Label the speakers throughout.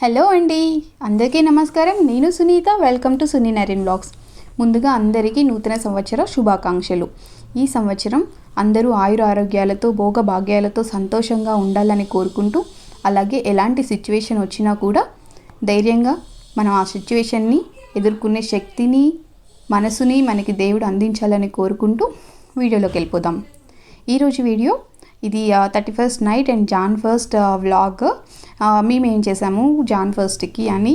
Speaker 1: Hello అండి, అందరికీ నమస్కారం. నేను Sunitha. Welcome to Suni Naren blogs. ముందుగా అందరికీ నూతన సంవత్సర శుభాకాంక్షలు. ఈ సంవత్సరం అందరూ ఆయుర ఆరోగ్యాలతో భోగభాగ్యాలతో సంతోషంగా ఉండాలని కోరుకుంటూ, అలాగే ఎలాంటి సిచ్యువేషన్ వచ్చినా కూడా ధైర్యంగా మనం ఆ సిచ్యువేషన్ని ఎదుర్కొనే శక్తిని, మనసుని మనకి దేవుడు అందించాలని కోరుకుంటూ వీడియోలోకి వెళ్ళిపోదాం. ఈరోజు వీడియో ఇది 31st night and John 1st vlog. మేము ఏం చేసాము జాన్ 1స్ట్కి అని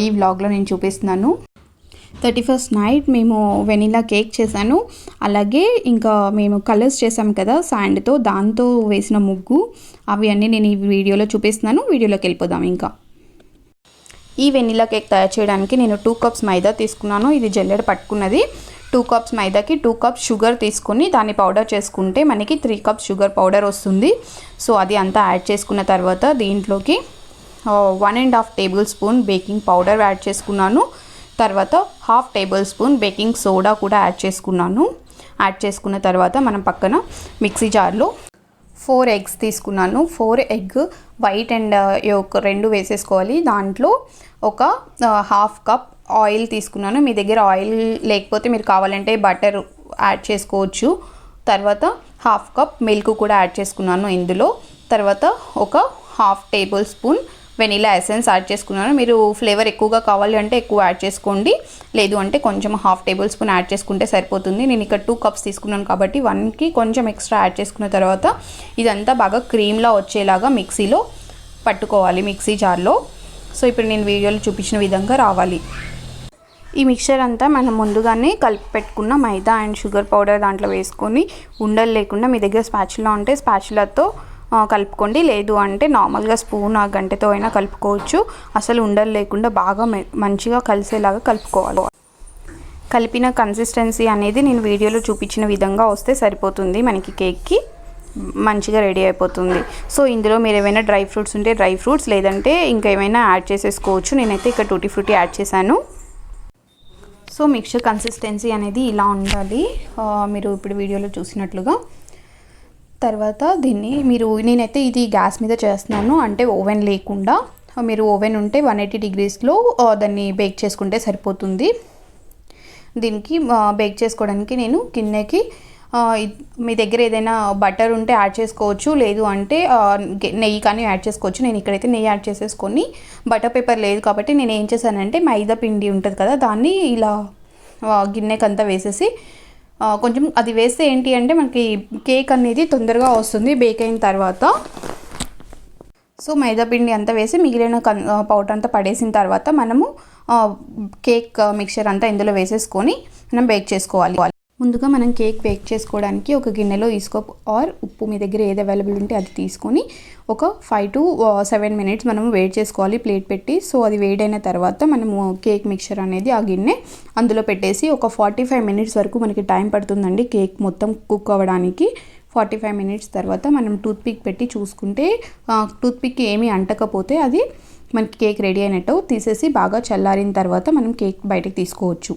Speaker 1: ఈ వ్లాగ్లో నేను చూపిస్తున్నాను. 31st నైట్ మేము వెనిలా కేక్ చేశాను. అలాగే ఇంకా మేము కలర్స్ చేసాము కదా శాండ్తో, దాంతో వేసిన ముగ్గు, అవి అన్నీ నేను ఈ వీడియోలో చూపిస్తున్నాను. వీడియోలోకి వెళ్ళిపోదాం. ఇంకా ఈ వెనిలా కేక్ తయారు చేయడానికి నేను 2 కప్స్ మైదా తీసుకున్నాను. ఇది జల్లెడ పట్టుకున్నది. 2 కప్స్ మైదాకి 2 కప్స్ షుగర్ తీసుకొని దాన్ని పౌడర్ చేసుకుంటే మనకి 3 కప్స్ షుగర్ పౌడర్ వస్తుంది. సో అది అంతా యాడ్ చేసుకున్న తర్వాత దీంట్లోకి 1.5 table spoon baking powder add చేసుకున్నాను. తర్వాత 1/2 టేబుల్ స్పూన్ బేకింగ్ సోడా కూడా యాడ్ చేసుకున్నాను. యాడ్ చేసుకున్న తర్వాత మనం పక్కన మిక్సీ జార్లో 4 ఎగ్స్ తీసుకున్నాను. 4 ఎగ్ వైట్ అండ్ యొక్క 2 వేసేసుకోవాలి. దాంట్లో ఒక 1/2 కప్ ఆయిల్ తీసుకున్నాను. మీ దగ్గర ఆయిల్ లేకపోతే మీరు కావాలంటే బటర్ యాడ్ చేసుకోవచ్చు. తర్వాత 1/2 కప్ మిల్క్ కూడా యాడ్ చేసుకున్నాను ఇందులో. తర్వాత ఒక 1/2 table spoon vanilla essence add చేసుకున్నాను. మీరు ఫ్లేవర్ ఎక్కువగా కావాలి అంటే ఎక్కువ యాడ్ చేసుకోండి, లేదు అంటే కొంచెం 1/2 టేబుల్ స్పూన్ యాడ్ చేసుకుంటే సరిపోతుంది. నేను ఇక్కడ 2 కప్స్ తీసుకున్నాను కాబట్టి 1కి కొంచెం ఎక్స్ట్రా యాడ్ చేసుకున్న తర్వాత ఇదంతా బాగా క్రీమ్లా వచ్చేలాగా మిక్సీలో పట్టుకోవాలి, మిక్సీ జార్లో. సో ఇప్పుడు నేను వీడియోలో చూపించిన విధంగా రావాలి. ఈ మిక్చర్ అంతా మనం ముందుగానే కలిపి పెట్టుకున్న మైదా అండ్ షుగర్ పౌడర్ దాంట్లో వేసుకొని ఉండలు లేకుండా, మీ దగ్గర స్పాచులా ఉంటే స్పాచులాతో కలుపుకోండి, లేదు అంటే నార్మల్గా స్పూన్ గంటెతో అయినా కలుపుకోవచ్చు. అసలు ఉండలు లేకుండా బాగా మంచిగా కలిసేలాగా కలుపుకోవాలి. కలిపిన కన్సిస్టెన్సీ అనేది నేను వీడియోలో చూపించిన విధంగా వస్తే సరిపోతుంది. మనకి కేక్కి మంచిగా రెడీ అయిపోతుంది. సో ఇందులో మీరు ఏమైనా డ్రై ఫ్రూట్స్ ఉంటే డ్రై ఫ్రూట్స్, లేదంటే ఇంకా ఏమైనా యాడ్ చేసేసుకోవచ్చు. నేనైతే ఇక్కడ టూటీ ఫ్రూటీ యాడ్ చేశాను. సో మిక్చర్ కన్సిస్టెన్సీ అనేది ఇలా ఉండాలి, మీరు ఇప్పుడు వీడియోలో చూసినట్లుగా. తర్వాత దీన్ని నేనైతే ఇది గ్యాస్ మీద చేస్తున్నాను, అంటే ఓవెన్ లేకుండా. మీరు ఓవెన్ ఉంటే 180 degreesలో దాన్ని బేక్ చేసుకుంటే సరిపోతుంది. దీనికి బేక్ చేసుకోవడానికి నేను గిన్నెకి మీ దగ్గర ఏదైనా బటర్ ఉంటే యాడ్ చేసుకోవచ్చు, లేదు అంటే నెయ్యి కానీ యాడ్ చేసుకోవచ్చు. నేను ఇక్కడైతే నెయ్యి యాడ్ చేసేసుకొని, బటర్ పేపర్ లేదు కాబట్టి నేను ఏం చేశానంటే మైదా పిండి ఉంటుంది కదా, దాన్ని ఇలా గిన్నెకంతా వేసేసి కొంచెం అది వేస్తే ఏంటి అంటే మనకి కేక్ అనేది తొందరగా వస్తుంది బేక్ అయిన తర్వాత. సో మైదా పిండి అంతా వేసి మిగిలిన పౌడర్ అంతా పడేసిన తర్వాత మనము కేక్ మిక్చర్ అంతా ఇందులో వేసేసుకొని మనం బేక్ చేసుకోవాలి. ముందుగా మనం కేక్ బేక్ చేసుకోవడానికి ఒక గిన్నెలో ఆర్ ఉప్పు, మీ దగ్గర ఏది అవైలబుల్ ఉంటే అది తీసుకొని ఒక 5 to 7 minutes మనము వేడి చేసుకోవాలి ప్లేట్ పెట్టి. సో అది వేడైన తర్వాత మనము కేక్ మిక్చర్ అనేది ఆ గిన్నె అందులో పెట్టేసి ఒక 45 minutes వరకు మనకి టైం పడుతుందండి కేక్ మొత్తం కుక్ అవ్వడానికి. 45 minutes తర్వాత మనం టూత్పిక్ పెట్టి చూసుకుంటే టూత్పిక్ ఏమీ అంటకపోతే అది మనకి కేక్ రెడీ అయినట్టు. తీసేసి బాగా చల్లారిన తర్వాత మనం కేక్ బయటకు తీసుకోవచ్చు.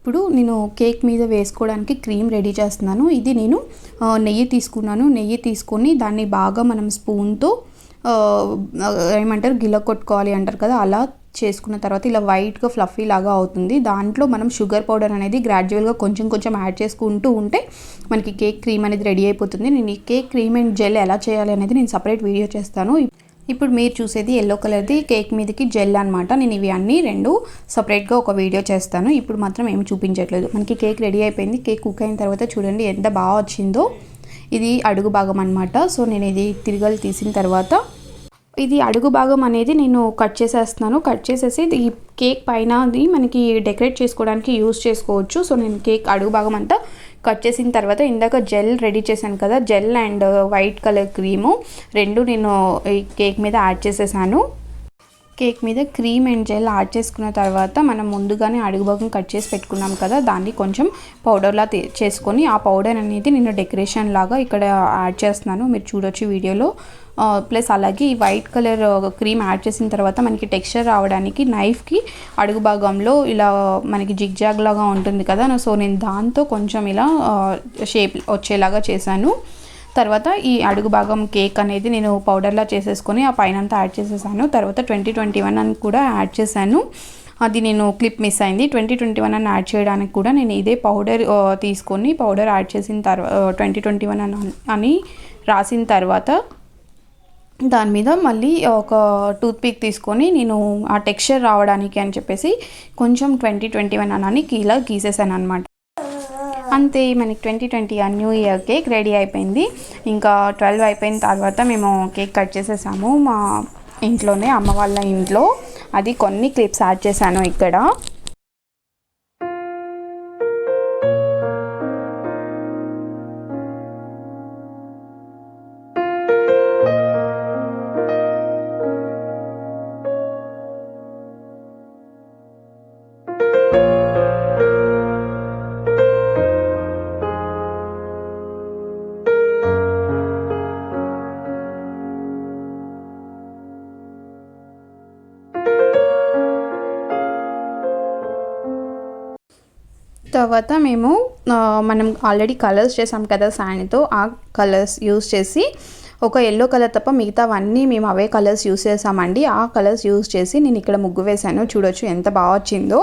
Speaker 1: ఇప్పుడు నేను కేక్ మీద వేసుకోవడానికి క్రీమ్ రెడీ చేస్తున్నాను. ఇది నేను నెయ్యి తీసుకున్నాను. నెయ్యి తీసుకొని దాన్ని బాగా మనం స్పూన్తో ఏమంటారు గిల్ల కొట్టుకోవాలి అంటారు కదా, అలా చేసుకున్న తర్వాత ఇలా వైట్గా ఫ్లఫీ లాగా అవుతుంది. దాంట్లో మనం షుగర్ పౌడర్ అనేది గ్రాడ్యువల్గా కొంచెం కొంచెం యాడ్ చేసుకుంటూ ఉంటే మనకి కేక్ క్రీమ్ అనేది రెడీ అయిపోతుంది. నేను ఈ కేక్ క్రీమ్ అండ్ జెల్ ఎలా చేయాలి అనేది నేను సపరేట్ వీడియో చేస్తాను. ఇప్పుడు మీరు చూసేది ఎల్లో కలర్ది కేక్ మీదకి జెల్ అనమాట. నేను ఇవి అన్నీ 2 సపరేట్గా ఒక వీడియో చేస్తాను. ఇప్పుడు మాత్రం ఏమి చూపించట్లేదు. మనకి కేక్ రెడీ అయిపోయింది. కేక్ కుక్ అయిన తర్వాత చూడండి ఎంత బాగా వచ్చిందో. ఇది అడుగు భాగం అనమాట. సో నేను ఇది తిరగలు తీసిన తర్వాత ఇది అడుగు భాగం అనేది నేను కట్ చేసేస్తున్నాను. కట్ చేసేసి ఈ కేక్ పైన మనకి డెకరేట్ చేసుకోవడానికి యూస్ చేసుకోవచ్చు. సో నేను కేక్ అడుగు భాగం అంతా కట్ చేసిన తర్వాత ఇందాక జెల్ రెడీ చేశాను కదా, gel and white colour cream 2 నేను ఈ కేక్ మీద యాడ్ చేసేసాను. కేక్ మీద క్రీమ్ అండ్ జెల్ యాడ్ చేసుకున్న తర్వాత మనం ముందుగానే అడుగు భాగం కట్ చేసి పెట్టుకున్నాం కదా, దాన్ని కొంచెం పౌడర్లా చేసుకొని ఆ పౌడర్ అనేది నేను డెకరేషన్ లాగా ఇక్కడ యాడ్ చేస్తున్నాను. మీరు చూడొచ్చు వీడియోలో. ప్లస్ అలాగే ఈ వైట్ కలర్ క్రీమ్ యాడ్ చేసిన తర్వాత మనకి టెక్స్చర్ రావడానికి నైఫ్కి అడుగు భాగంలో ఇలా మనకి జిగ్జాగ్ లాగా ఉంటుంది కదా, సో నేను దాంతో కొంచెం ఇలా షేప్ వచ్చేలాగా చేశాను. తర్వాత ఈ అడుగు భాగం కేక్ అనేది నేను పౌడర్లా చేసేసుకొని ఆ పైన అంతా యాడ్ చేసేసాను. తర్వాత 2021 అని కూడా యాడ్ చేశాను. అది నేను క్లిప్ మిస్ అయింది. 2021 అని యాడ్ చేయడానికి కూడా నేను ఇదే పౌడర్ తీసుకొని పౌడర్ యాడ్ చేసిన తర్వాత 2021 అని రాసిన తర్వాత దాని మీద మళ్ళీ ఒక టూత్పిక్ తీసుకొని నేను ఆ టెక్స్చర్ రావడానికి అని చెప్పేసి కొంచెం 2021 అని ఇలా గీసేసాను అనమాట. అంతే, మనకి 2020 న్యూ ఇయర్ కేక్ రెడీ అయిపోయింది. ఇంకా 12 అయిపోయిన తర్వాత మేము కేక్ కట్ చేసేసాము మా ఇంట్లోనే, అమ్మ వాళ్ళ ఇంట్లో. అది కొన్ని క్లిప్స్ యాడ్ చేశాను ఇక్కడ. తర్వాత మేము మనం ఆల్రెడీ కలర్స్ చేసాం కదా శాండ్తో, ఆ కలర్స్ యూస్ చేసి ఒక ఎల్లో కలర్ తప్ప మిగతావన్నీ మేము అవే కలర్స్ యూస్ చేసామండి. ఆ కలర్స్ యూస్ చేసి నేను ఇక్కడ ముగ్గు వేసాను. చూడొచ్చు ఎంత బాగా వచ్చిందో.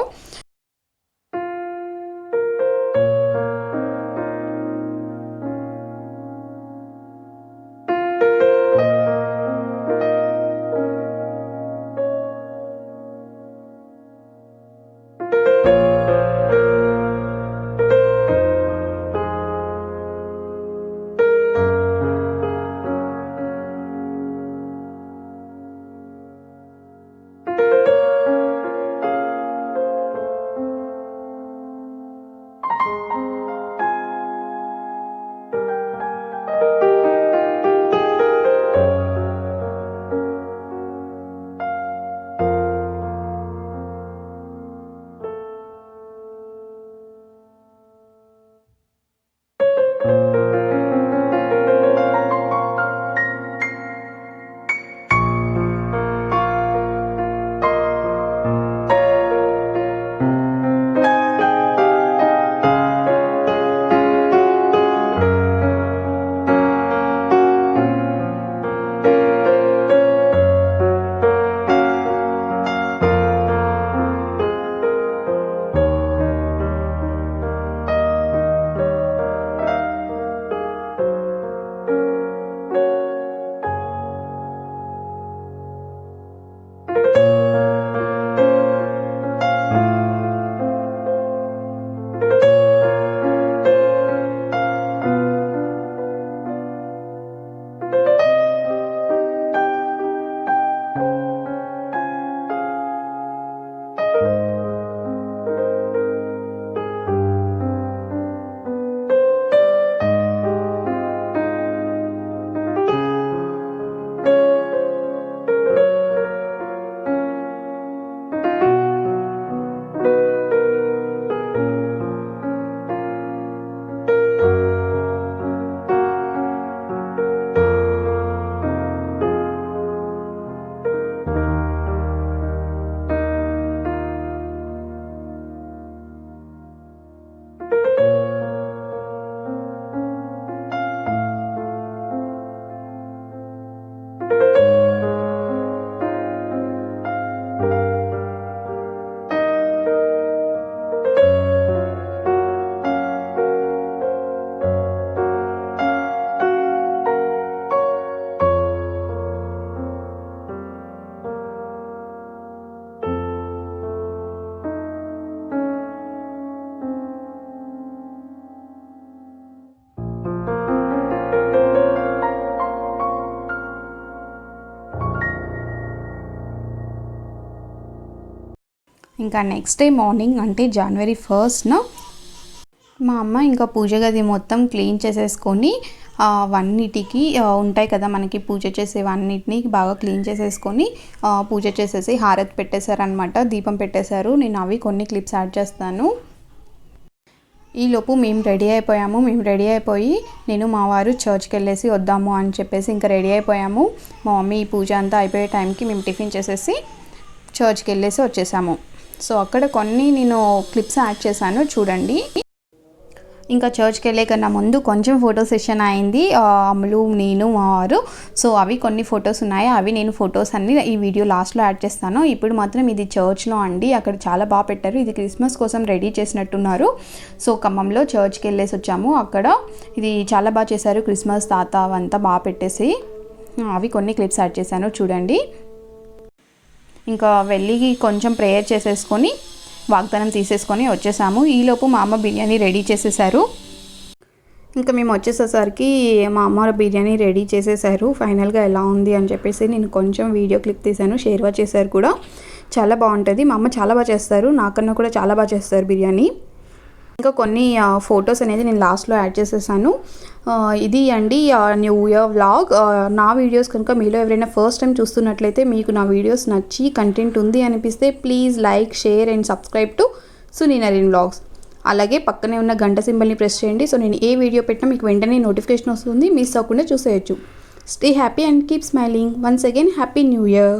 Speaker 1: ఇంకా నెక్స్ట్ డే మార్నింగ్ అంటే January 1st మా అమ్మ ఇంకా పూజ గది మొత్తం క్లీన్ చేసేసుకొని అవన్నిటికి ఉంటాయి కదా మనకి పూజ చేసేవన్నిటిని బాగా క్లీన్ చేసేసుకొని పూజ చేసేసి హారతి పెట్టేశారనమాట, దీపం పెట్టేశారు. నేను అవి కొన్ని క్లిప్స్ యాడ్ చేస్తాను. ఈలోపు మేము రెడీ అయిపోయి నేను మా వారు చర్చ్కి వెళ్ళేసి వద్దాము అని చెప్పేసి ఇంకా రెడీ అయిపోయాము. మా మమ్మీ ఈ పూజ అంతా అయిపోయే టైంకి మేము టిఫిన్ చేసేసి చర్చ్కి వెళ్ళేసి వచ్చేసాము. సో అక్కడ కొన్ని నేను క్లిప్స్ యాడ్ చేశాను చూడండి. ఇంకా చర్చ్కి వెళ్ళే కన్నా ముందు కొంచెం ఫోటో సెషన్ అయింది, అమ్ములు, నేను, మా వారు. సో అవి కొన్ని ఫొటోస్ ఉన్నాయి, అవి నేను ఫొటోస్ అన్ని ఈ వీడియో లాస్ట్లో యాడ్ చేస్తాను. ఇప్పుడు మాత్రం ఇది చర్చ్లో అండి, అక్కడ చాలా బాగా పెట్టారు. ఇది క్రిస్మస్ కోసం రెడీ చేసినట్టున్నారు. సో ఖమ్మంలో చర్చ్కి వెళ్ళేసి వచ్చాము, అక్కడ ఇది చాలా బాగా చేశారు. క్రిస్మస్ తాత అవంతా బాగా పెట్టేసి అవి కొన్ని క్లిప్స్ యాడ్ చేశాను చూడండి. ఇంకా వెళ్ళి కొంచెం ప్రేయర్ చేసేసుకొని వాగ్దానం తీసేసుకొని వచ్చేసాము. ఈలోపు మా అమ్మ బిర్యానీ రెడీ చేసేసారు. ఇంకా మేము వచ్చేసేసరికి మా అమ్మ బిర్యానీ రెడీ చేసేసారు. ఫైనల్గా ఎలా ఉంది అని చెప్పేసి నేను కొంచెం వీడియో క్లిప్ తీశాను, షేర్వా చేశారు కూడా. చాలా బాగుంటుంది, మా అమ్మ చాలా బాగా చేస్తారు, నాకన్నా కూడా చాలా బాగా చేస్తారు బిర్యానీ. ఇంకా కొన్ని ఫొటోస్ అనేది నేను లాస్ట్లో యాడ్ చేసేసాను. ఇది అండి న్యూ ఇయర్ వ్లాగ్. నా వీడియోస్ కనుక మీలో ఎవరైనా ఫస్ట్ టైం చూస్తున్నట్లయితే, మీకు నా వీడియోస్ నచ్చి కంటెంట్ ఉంది అనిపిస్తే please like, share and subscribe to Suni Narin vlogs. అలాగే పక్కనే ఉన్న గంట సింబల్ని ప్రెస్ చేయండి. సో నేను ఏ వీడియో పెట్టినా మీకు వెంటనే నోటిఫికేషన్ వస్తుంది, మిస్ అవ్వకుండా చూసేయచ్చు. Stay happy and keep smiling. Once again happy new year.